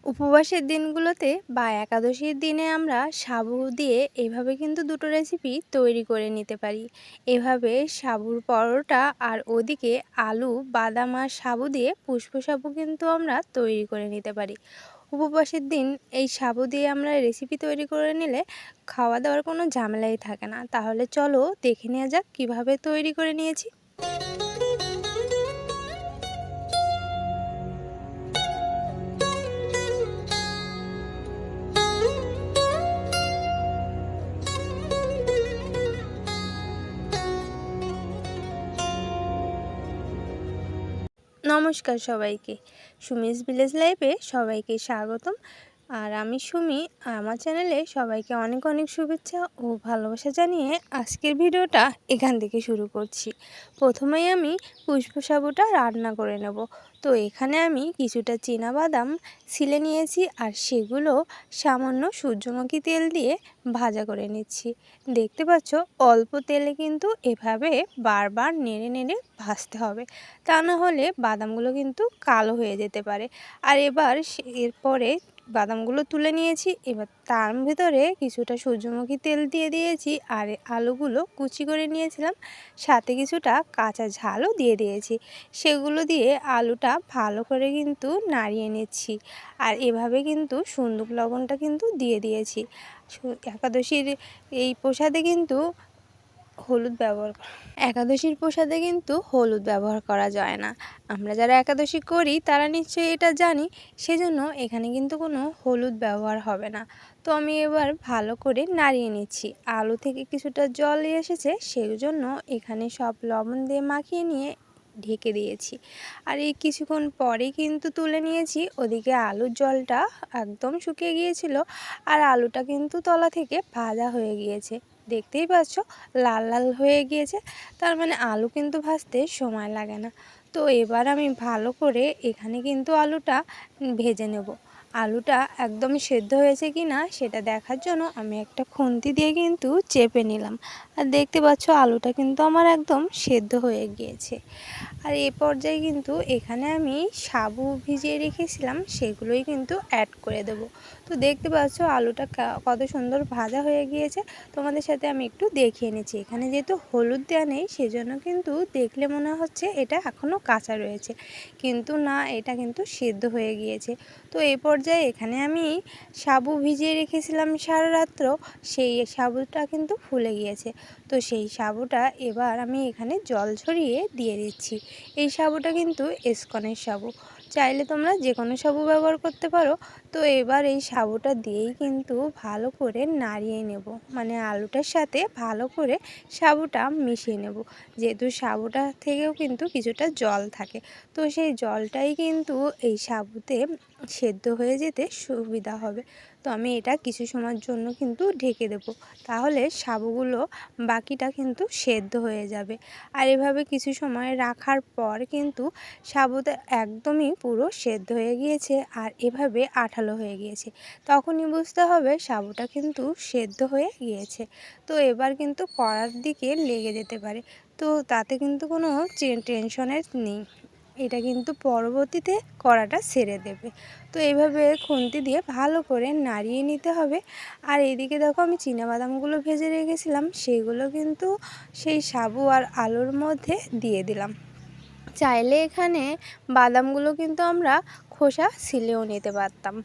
উপবাসের দিনগুলোতে বা একাদশীর দিনে আমরা সাবু দিয়ে এভাবে কিন্তু দুটো রেসিপি তৈরি করে নিতে পারি। এভাবে সাবুর পরোটা আর ওদিকে আলু, বাদাম আর সাবু দিয়ে পুষ্প সাবু কিন্তু আমরা তৈরি করে নিতে পারি। উপবাসের দিন এই সাবু দিয়ে আমরা রেসিপি তৈরি করে নিলে খাওয়া দাওয়ার কোনো ঝামেলাই থাকে না। তাহলে চলো দেখে নেওয়া যাক কিভাবে তৈরি করে নিয়েছি। নমস্কার সবাইকে, সুমিস ভিলেজ লাইফে সবাইকে স্বাগতম। আর আমি সুমি, আমার চ্যানেলে সবাইকে অনেক অনেক শুভেচ্ছা ও ভালোবাসা জানিয়ে আজকের ভিডিওটা এখান থেকে শুরু করছি। প্রথমেই আমি পুষ্প সাবুটা রান্না করে নেব। তো এখানে আমি কিছুটা বাদাম ছিলে নিয়েছি আর সেগুলো সামান্য সূর্যমুখী তেল দিয়ে ভাজা করে নিচ্ছি। দেখতে পাচ্ছ অল্প তেলে কিন্তু এভাবে বারবার নেড়ে নেড়ে ভাজতে হবে, তা না হলে বাদামগুলো কিন্তু কালো হয়ে যেতে পারে। আর এরপরে বাদামগুলো তুলে নিয়েছি। এবার তার ভিতরে কিছুটা সূর্যমুখী তেল দিয়ে দিয়েছি আর আলুগুলো কুচি করে নিয়েছিলাম, সাথে কিছুটা কাঁচা ঝালও দিয়ে দিয়েছি। সেগুলো দিয়ে আলুটা ভালো করে কিন্তু নাড়িয়ে নিচ্ছি। আর এভাবে কিন্তু সন্দুক লবণটা কিন্তু দিয়ে দিয়েছি। একাদশীর এই প্রসাদে কিন্তু একাদশীর প্রসাদে কিন্তু হলুদ ব্যবহার করা যায় না। আমরা যারা একাদশী করি তারা নিশ্চয়ই এটা জানি, সেজন্য এখানে কিন্তু কোনো হলুদ ব্যবহার হবে না। তো আমি এবার ভালো করে নাড়িয়ে নিচ্ছি। আলু থেকে কিছুটা জল এসেছে, সেই জন্য এখানে সব লবণ দিয়ে মাখিয়ে নিয়ে ঢেকে দিয়েছি। আর এই কিছুক্ষণ পরেই কিন্তু তুলে নিয়েছি। ওদিকে আলুর জলটা একদম শুকিয়ে গিয়েছিল আর আলুটা কিন্তু তলা থেকে ভাজা হয়ে গিয়েছে। দেখতেই পাচ্ছ লাল লাল হয়ে গিয়েছে, তার মানে আলু কিন্তু ভাজতে সময় লাগে না। তো এবার আমি ভালো করে এখানে কিন্তু আলুটা ভেজে নেব। আলুটা একদম সেদ্ধ হয়েছে কি না সেটা দেখার জন্য আমি একটা খুন্তি দিয়ে কিন্তু চেপে নিলাম। আর দেখতে পাচ্ছ আলুটা কিন্তু আমার একদম সেদ্ধ হয়ে গিয়েছে। আর এ পর্যায়ে কিন্তু এখানে আমি সাবু ভিজিয়ে রেখেছিলাম, সেগুলোই কিন্তু অ্যাড করে দেব। তো দেখতে পাচ্ছ আলুটা কত সুন্দর ভাজা হয়ে গিয়েছে। তোমাদের সাথে আমি একটু দেখিয়ে নিচ্ছি। এখানে যেহেতু হলুদ দেওয়া নেই, সেজন্য কিন্তু দেখলে মনে হচ্ছে এটা এখনও কাঁচা রয়েছে, কিন্তু না, এটা কিন্তু সেদ্ধ হয়ে গিয়েছে। তো এই পর্যায়ে এখানে আমি সাবু ভিজিয়ে রেখেছিলাম সারা রাত্র, সেই সাবুটা কিন্তু ফুলে গিয়েছে। তো সেই সাবুটা এবার আমি এখানে জল ঝরিয়ে দিয়ে দিচ্ছি। এই সাবুটা কিন্তু এসকনের সাবু, চাইলে তোমরা যে কোনো সাবু ব্যবহার করতে পারো। তো এবার এই সাবুটা দিয়েই কিন্তু ভালো করে নাড়িয়ে নেব, মানে আলুটার সাথে ভালো করে সাবুটা মিশিয়ে নেব। যেহেতু সাবুটা থেকেও কিন্তু কিছুটা জল থাকে, তো সেই জলটাই কিন্তু এই সাবুতে সেদ্ধ হয়ে যেতে সুবিধা হবে। তো আমি এটা কিছু সময়ের জন্য কিন্তু ঢেকে দেব, তাহলে সাবুগুলো বাকিটা কিন্তু সেদ্ধ হয়ে যাবে। আর এভাবে কিছু সময় রাখার পর কিন্তু সাবুটা একদমই পুরো সেদ্ধ হয়ে গিয়েছে আর এভাবে আঠালো হয়ে গিয়েছে। তখনই বুঝতে হবে সাবুটা কিন্তু সেদ্ধ হয়ে গিয়েছে। তো এবার কিন্তু কড়ার দিকে লেগে যেতে পারে, তো তাতে কিন্তু কোনো টেনশনের নেই। এটা কিন্তু পরবর্তীতে কড়াটা ছেড়ে দেবে। তো এইভাবে খুন্তি দিয়ে ভালো করে নাড়িয়ে নিতে হবে। আর এদিকে দেখো আমি বাদামগুলো ভেজে রেখেছিলাম, সেগুলো কিন্তু সেই সাবু আর আলুর মধ্যে দিয়ে দিলাম। চাইলে এখানে বাদামগুলো কিন্তু আমরা খোসা ছিলেও নিতে পারতাম।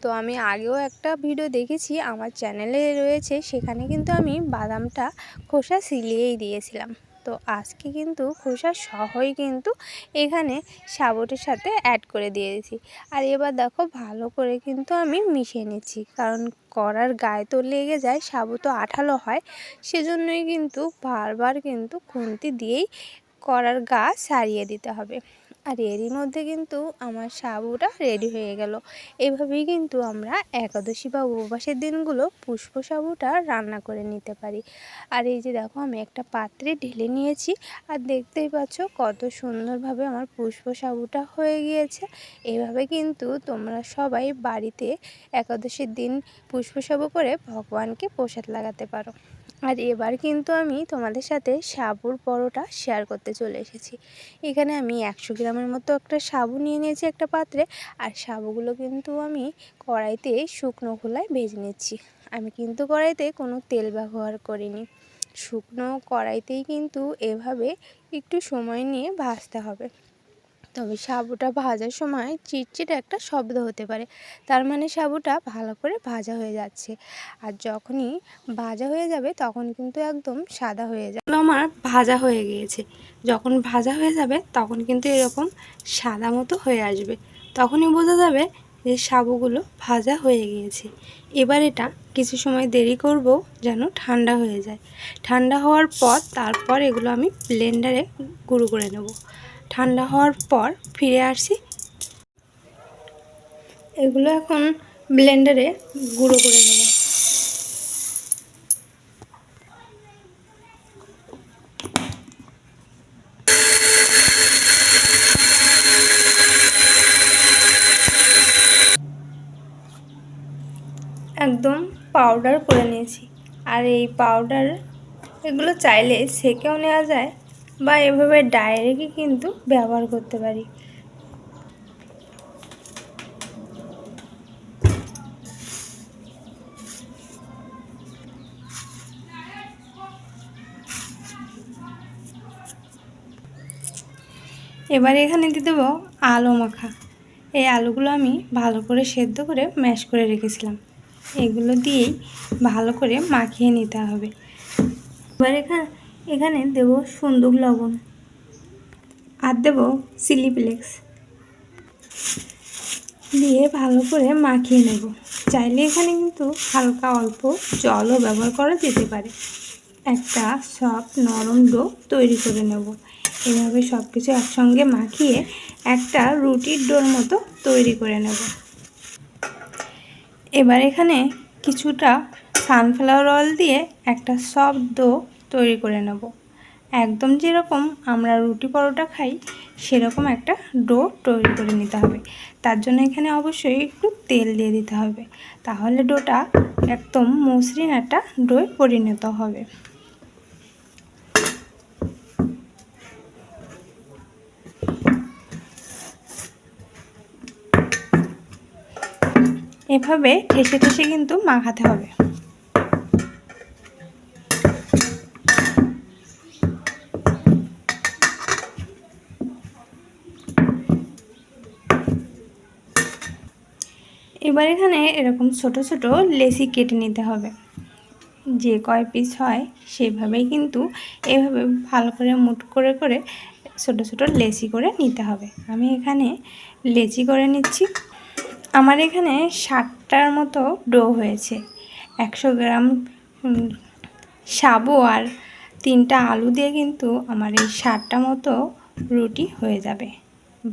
তো আমি আগেও একটা ভিডিও দেখেছি আমার চ্যানেলে রয়েছে, সেখানে কিন্তু আমি বাদামটা খোসা ছিলিয়েই দিয়েছিলাম। তো আজকে কিন্তু খোসা সহই কিন্তু এখানে সাবুটের সাথে অ্যাড করে দিয়েছি। আর এবার দেখো ভালো করে কিন্তু আমি মিশিয়ে নিচ্ছি, কারণ কড়ার গায়ে তো লেগে যায়, সাবু তো আঠালো হয়, সেজন্যই কিন্তু বারবার কিন্তু খুন্তি দিয়েই কড়ার গা সারিয়ে দিতে হবে। আর এরই মধ্যে কিন্তু আমার সাবুটা রেডি হয়ে গেল। এভাবেই কিন্তু আমরা একাদশী বা উপবাসের দিনগুলো পুষ্প সাবুটা রান্না করে নিতে পারি। আর এই যে দেখো আমি একটা পাত্রে ঢেলে নিয়েছি, আর দেখতেই পাচ্ছ কত সুন্দরভাবে আমার পুষ্প সাবুটা হয়ে গিয়েছে। এভাবে কিন্তু তোমরা সবাই বাড়িতে একাদশীর দিন পুষ্প সাবু করে ভগবানকে প্রসাদ লাগাতে পারো। আর এবার কিন্তু আমি তোমাদের সাথে সাবুর পরোটা শেয়ার করতে চলে এসেছি। এখানে আমি 100 গ্রামের মতো একটা সাবু নিয়ে নিয়েছি একটা পাত্রে। আর সাবুগুলো কিন্তু আমি কড়াইতে শুকনো খোলায় ভেজে নিচ্ছি। আমি কিন্তু কড়াইতে কোনো তেল ব্যবহার করিনি। শুকনো কড়াইতেই কিন্তু এভাবে একটু সময় নিয়ে ভাজতে হবে। তবে সাবুটা ভাজার সময় চিটচিটে একটা শব্দ হতে পারে, তার মানে সাবুটা ভালো করে ভাজা হয়ে যাচ্ছে। আর যখনই ভাজা হয়ে যাবে তখন কিন্তু একদম সাদা হয়ে যাবে। আমার ভাজা হয়ে গিয়েছে, যখন ভাজা হয়ে যাবে তখন কিন্তু এরকম সাদা মতো হয়ে আসবে, তখনই বোঝা যাবে যে সাবুগুলো ভাজা হয়ে গিয়েছে। এবার এটা কিছু সময় দেরি করব যেন ঠান্ডা হয়ে যায়। ঠান্ডা হওয়ার পর তারপর এগুলো আমি ব্লেন্ডারে গুঁড়ো করে নেব। ঠান্ডা হওয়ার পর ফিরে আসছি। এগুলো এখন ব্লেন্ডারে গুঁড়ো করে নেব। একদম পাউডার করে নিয়েছি। আর এই পাউডার এগুলো চাইলে সেকেও নেওয়া যায় বা এভাবে ডাইরেক্টই কিন্তু ব্যবহার করতে পারি। এবার এখানে দিয়ে দেবো আলু মাখা। এই আলুগুলো আমি ভালো করে সেদ্ধ করে ম্যাশ করে রেখেছিলাম, এগুলো দিয়েই ভালো করে মাখিয়ে নিতে হবে। এবার এখানে দেবো সন্দুক লবণ আর দেবো চিলি ফ্লেক্স দিয়ে ভালো করে মাখিয়ে নেব। চাইলে এখানে কিন্তু হালকা অল্প জলও ব্যবহার করা যেতে পারে। একটা সফট নরম ডো তৈরি করে নেব। এভাবে সব কিছু একসঙ্গে মাখিয়ে একটা রুটির ডোর মতো তৈরি করে নেব। এবার এখানে কিছুটা সানফ্লাওয়ার অয়েল দিয়ে একটা সফট ডো তৈরি করে নেব। একদম যেরকম আমরা রুটি পরোটা খাই সেরকম একটা ডো তৈরি করে নিতে হবে। তার জন্য এখানে অবশ্যই একটু তেল দিয়ে দিতে হবে, তাহলে ডোটা একদম মসৃণ একটা ডোয় পরিণত হবে। এভাবে ঠেসে ঠেসে কিন্তু মাখাতে হবে। এবার এখানে এরকম ছোট ছোট লেচি কেটে নিতে হবে। যে কয় পিস হয় সেভাবেই কিন্তু এভাবে ভালো করে মুঠ করে করে ছোট ছোট লেচি করে নিতে হবে। আমি এখানে লেচি করে নিচ্ছি। আমার এখানে 60টার মতো ডো হয়েছে। 100 গ্রাম সাবু আর 3টা আলু দিয়ে কিন্তু আমার এই 60টা মতো রুটি হয়ে যাবে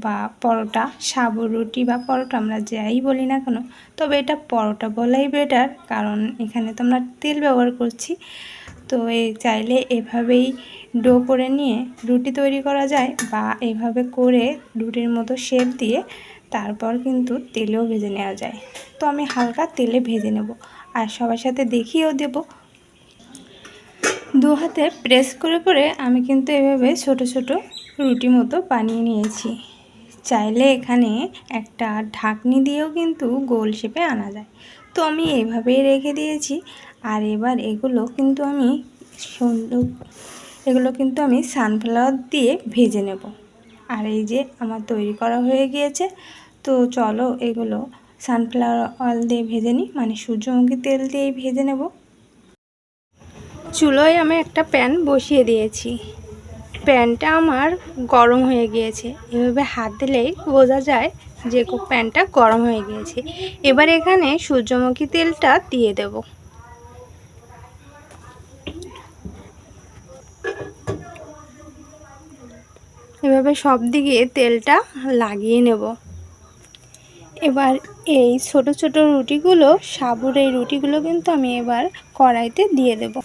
বা পরোটা। সাবু রুটি বা পরোটা আমরা যাই বলি না কেন, তবে এটা পরোটা বলাই বেটার, কারণ এখানে তো আমরা তেল ব্যবহার করছি। তো চাইলে এভাবেই ডো করে নিয়ে রুটি তৈরি করা যায় বা এভাবে করে রুটির মতো শেপ দিয়ে তারপর কিন্তু তেলেও ভেজে নেওয়া যায়। তো আমি হালকা তেলে ভেজে নেব আর সবার সাথে দেখিয়েও দেব। দু হাতে প্রেস করে করে আমি কিন্তু এভাবে ছোট ছোট রুটি মতো বানিয়ে নিয়েছি। চাইলে এখানে একটা ঢাকনি দিয়েও কিন্তু গোল শেপে আনা যায়। তো আমি এভাবেই রেখে দিয়েছি। আর এবার এগুলো কিন্তু আমি সানফ্লাওয়ার দিয়ে ভেজে নেব। আর এই যে আমার তৈরি করা হয়ে গিয়েছে। তো চলো এগুলো সানফ্লাওয়ার অয়েল দিয়ে ভেজে নিই, মানে সূর্যমুখী তেল দিয়েই ভেজে নেব। চুলোয় আমি একটা প্যান বসিয়ে দিয়েছি। প্যানটা আমার গরম হয়ে গিয়েছে, এভাবে হাত দিলেই বোঝা যায় যে প্যানটা গরম হয়ে গিয়েছে। এবার এখানে সূর্যমুখী তেলটা দিয়ে দেব। এভাবে সব দিকে তেলটা লাগিয়ে নেব। এবার এই ছোট ছোট রুটিগুলো, সাবুর এই রুটিগুলো কিন্তু আমি এবার কড়াইতে দিয়ে দেব।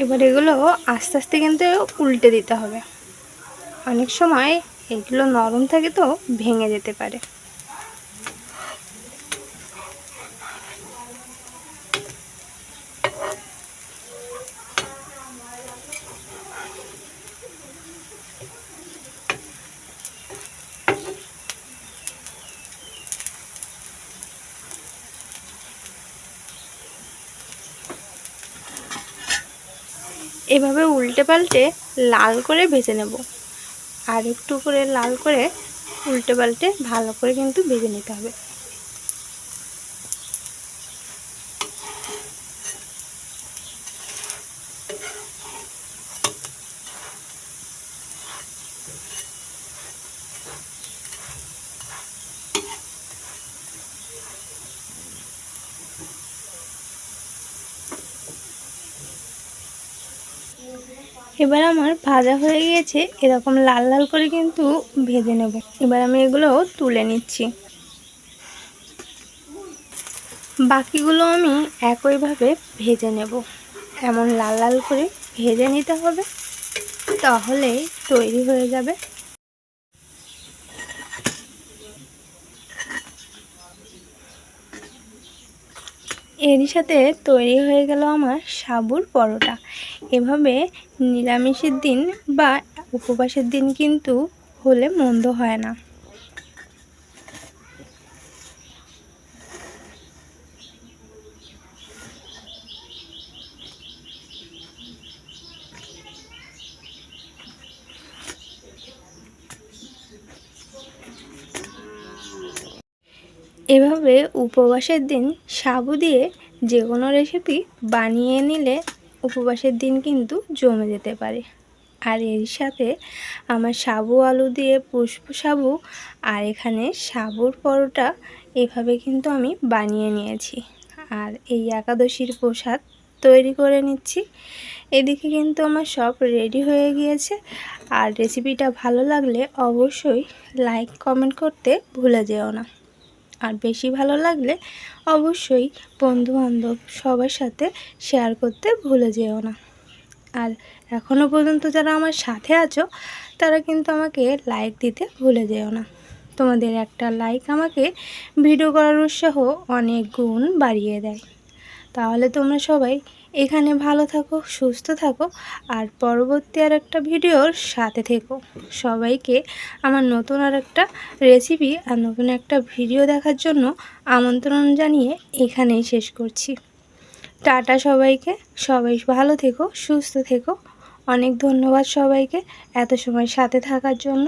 এবার এগুলো আস্তে আস্তে কিন্তু উল্টে দিতে হবে। অনেক সময় এগুলো নরম থাকে তো ভেঙে যেতে পারে। এভাবে উল্টে পাল্টে লাল করে ভেজে নেব। আর একটু করে লাল করে উল্টে পাল্টে ভালো করে কিন্তু ভেজে নিতে হবে। এবার আমার ভাজা হয়ে গিয়েছে, এরকম লাল লাল করে কিন্তু ভেজে নেব। এবার আমি এগুলো তুলে নিচ্ছি। বাকিগুলো আমি একইভাবে ভেজে নেব। এমন লাল লাল করে ভেজে নিতে হবে, তাহলেই তৈরি হয়ে যাবে। এরই সাথে তৈরি হয়ে গেল আমার সাবুর পরোটা। এভাবে নিরামিষের দিন বা উপবাসের দিন কিন্তু হলে মন্দ হয় না। এভাবে উপবাসের দিন সাবু দিয়ে যে কোনো রেসিপি বানিয়ে নিলে উপবাসের দিন কিন্তু জমে যেতে পারে। আর এর সাথে আমার সাবু আলু দিয়ে পুষ্প সাবু আর এখানে সাবুর পরোটা এভাবে কিন্তু আমি বানিয়ে নিয়েছি। আর এই একাদশীর প্রসাদ তৈরি করে নিচ্ছি। এদিকে কিন্তু আমার সব রেডি হয়ে গিয়েছে। আর রেসিপিটা ভালো লাগলে অবশ্যই লাইক কমেন্ট করতে ভুলে যেও না। আর বেশি ভালো লাগলে অবশ্যই বন্ধুবান্ধব সবার সাথে শেয়ার করতে ভুলে যেও না। আর এখনও পর্যন্ত যারা আমার সাথে আছো তারা কিন্তু আমাকে লাইক দিতে ভুলে যেও না। তোমাদের একটা লাইক আমাকে ভিডিও করার উৎসাহ অনেক গুণ বাড়িয়ে দেয়। তাহলে তোমরা সবাই এখানে ভালো থাকো, সুস্থ থাকো, আর পরবর্তী আর একটা ভিডিওর সাথে থেকো। সবাইকে আমার নতুন আর একটা রেসিপি আর নতুন একটা ভিডিও দেখার জন্য আমন্ত্রণ জানিয়ে এখানেই শেষ করছি। টাটা সবাইকে। সবাই ভালো থেকো, সুস্থ থেকো। অনেক ধন্যবাদ সবাইকে এত সময় সাথে থাকার জন্য।